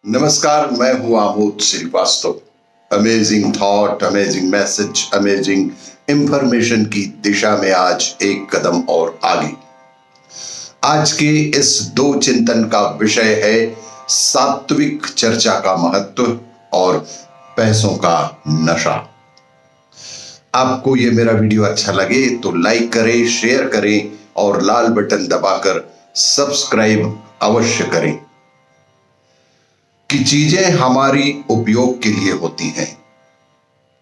नमस्कार, मैं हूं Amod Srivastava. Amazing thought, amazing message, amazing information की दिशा में आज एक कदम और आगे। आज के इस दो चिंतन का विषय है सात्विक चर्चा का महत्व और पैसों का नशा। आपको ये मेरा वीडियो अच्छा लगे तो लाइक करें, शेयर करें और लाल बटन दबाकर सब्सक्राइब अवश्य करें कि चीजें हमारी उपयोग के लिए होती हैं।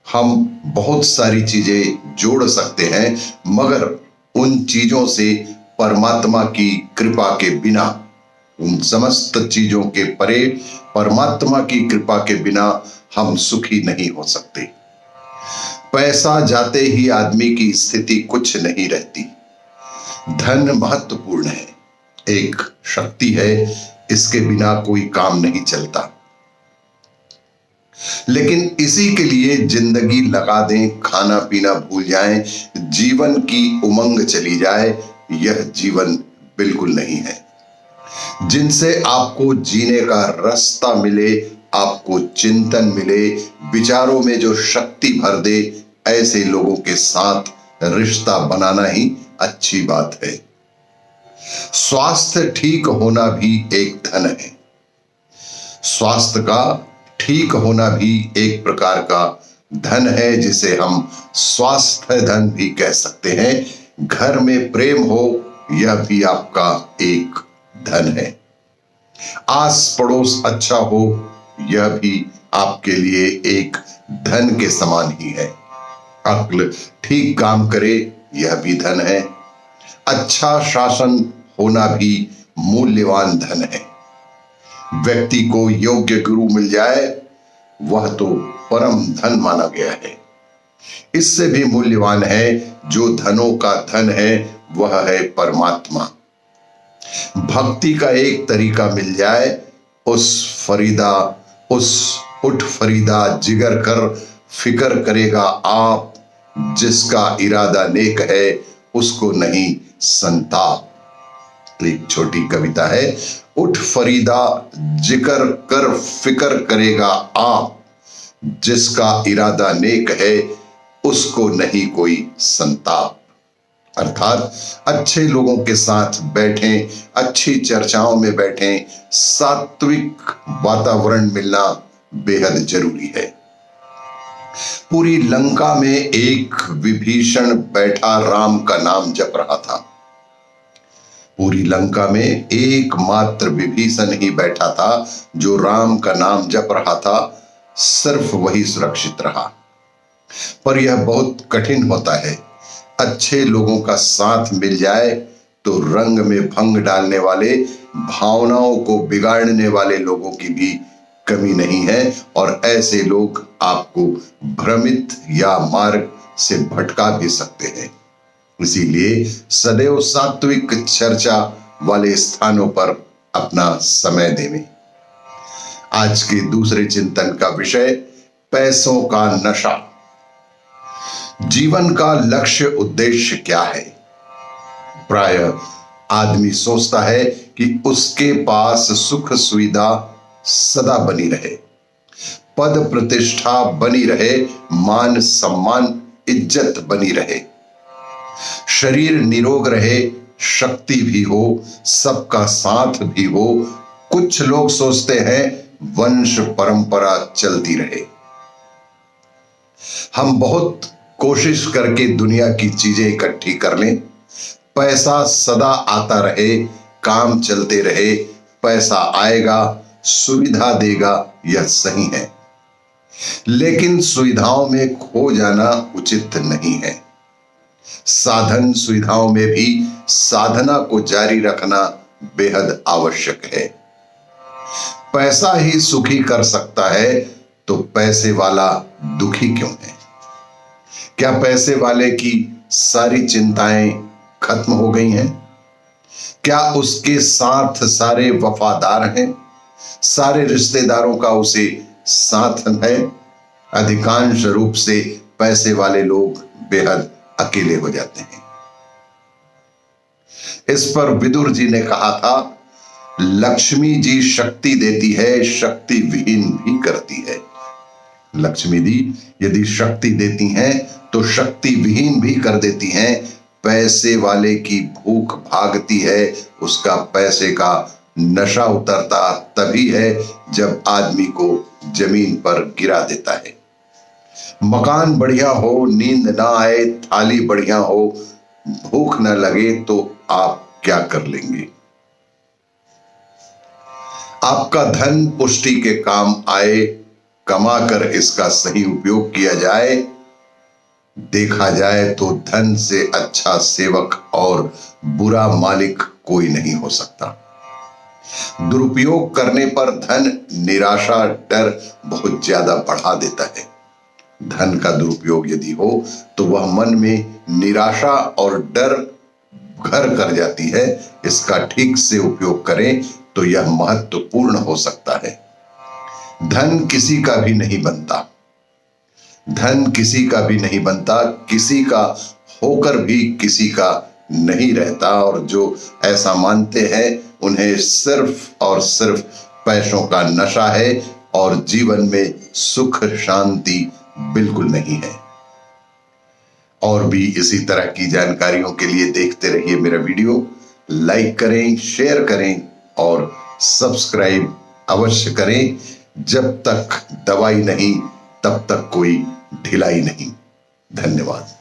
हम बहुत सारी चीजें जोड़ सकते हैं, मगर उन चीजों से परमात्मा की कृपा के बिना, उन समस्त चीजों के परे परमात्मा की कृपा के बिना हम सुखी नहीं हो सकते। पैसा जाते ही आदमी की स्थिति कुछ नहीं रहती। धन महत्वपूर्ण है, एक शक्ति है, इसके बिना कोई काम नहीं चलता। लेकिन इसी के लिए जिंदगी लगा दें, खाना पीना भूल जाएं, जीवन की उमंग चली जाए, यह जीवन बिल्कुल नहीं है। जिनसे आपको जीने का रास्ता मिले, आपको चिंतन मिले, विचारों में जो शक्ति भर दे, ऐसे लोगों के साथ रिश्ता बनाना ही अच्छी बात है। स्वास्थ्य ठीक होना भी एक धन है। स्वास्थ्य का ठीक होना भी एक प्रकार का धन है, जिसे हम स्वास्थ्य धन भी कह सकते हैं। घर में प्रेम हो, यह भी आपका एक धन है। आस पड़ोस अच्छा हो, यह भी आपके लिए एक धन के समान ही है। अक्ल ठीक काम करे, यह भी धन है। अच्छा शासन होना भी मूल्यवान धन है। व्यक्ति को योग्य गुरु मिल जाए, वह तो परम धन माना गया है। इससे भी मूल्यवान है, जो धनों का धन है, वह है परमात्मा। भक्ति का एक तरीका मिल जाए, उस उठ फरीदा जिगर कर फिकर करेगा आप, जिसका इरादा नेक है उसको नहीं संताप। एक छोटी कविता है, उठ फरीदा जिक्र कर फिकर करेगा आप, जिसका इरादा नेक है उसको नहीं कोई संताप। अर्थात अच्छे लोगों के साथ बैठें, अच्छी चर्चाओं में बैठें, सात्विक वातावरण मिलना बेहद जरूरी है। पूरी लंका में एक विभीषण बैठा राम का नाम जप रहा था। पूरी लंका में एकमात्र विभीषण ही बैठा था जो राम का नाम जप रहा था। सिर्फ वही सुरक्षित रहा। पर यह बहुत कठिन होता है। अच्छे लोगों का साथ मिल जाए तो रंग में भंग डालने वाले, भावनाओं को बिगाड़ने वाले लोगों की भी कमी नहीं है, और ऐसे लोग आपको भ्रमित या मार्ग से भटका भी सकते हैं। इसीलिए सदैव सात्विक चर्चा वाले स्थानों पर अपना समय देवें। आज के दूसरे चिंतन का विषय पैसों का नशा। जीवन का लक्ष्य उद्देश्य क्या है? प्रायः आदमी सोचता है कि उसके पास सुख सुविधा सदा बनी रहे, पद प्रतिष्ठा बनी रहे, मान सम्मान इज्जत बनी रहे, शरीर निरोग रहे, शक्ति भी हो, सबका साथ भी हो। कुछ लोग सोचते हैं वंश परंपरा चलती रहे। हम बहुत कोशिश करके दुनिया की चीजें इकट्ठी कर लें, पैसा सदा आता रहे, काम चलते रहे, पैसा आएगा, सुविधा देगा, यह सही है। लेकिन सुविधाओं में खो जाना उचित नहीं है। साधन सुविधाओं में भी साधना को जारी रखना बेहद आवश्यक है। पैसा ही सुखी कर सकता है, तो पैसे वाला दुखी क्यों है? क्या पैसे वाले की सारी चिंताएं खत्म हो गई हैं? क्या उसके साथ सारे वफादार हैं? सारे रिश्तेदारों का उसे साथ है? अधिकांश रूप से पैसे वाले लोग बेहद अकेले हो जाते हैं। इस पर विदुर जी ने कहा था, लक्ष्मी जी शक्ति देती है, शक्ति विहीन भी करती है। लक्ष्मी जी यदि शक्ति देती हैं तो शक्ति विहीन भी कर देती हैं। पैसे वाले की भूख भागती है, उसका पैसे का नशा उतरता तभी है जब आदमी को जमीन पर गिरा देता है। मकान बढ़िया हो, नींद ना आए, थाली बढ़िया हो, भूख न लगे तो आप क्या कर लेंगे? आपका धन पुष्टि के काम आए, कमाकर इसका सही उपयोग किया जाए। देखा जाए तो धन से अच्छा सेवक और बुरा मालिक कोई नहीं हो सकता। दुरुपयोग करने पर धन निराशा, डर बहुत ज्यादा बढ़ा देता है। धन का दुरुपयोग यदि हो तो वह मन में निराशा और डर घर कर जाती है। इसका ठीक से उपयोग करें तो यह महत्वपूर्ण हो सकता है। धन किसी का भी नहीं बनता, धन किसी का भी नहीं बनता, किसी का होकर भी किसी का नहीं रहता। और जो ऐसा मानते हैं उन्हें सिर्फ और सिर्फ पैसों का नशा है और जीवन में सुख शांति बिल्कुल नहीं है। और भी इसी तरह की जानकारियों के लिए देखते रहिए मेरा वीडियो। लाइक करें, शेयर करें और सब्सक्राइब अवश्य करें। जब तक दवाई नहीं तब तक कोई ढिलाई नहीं। धन्यवाद।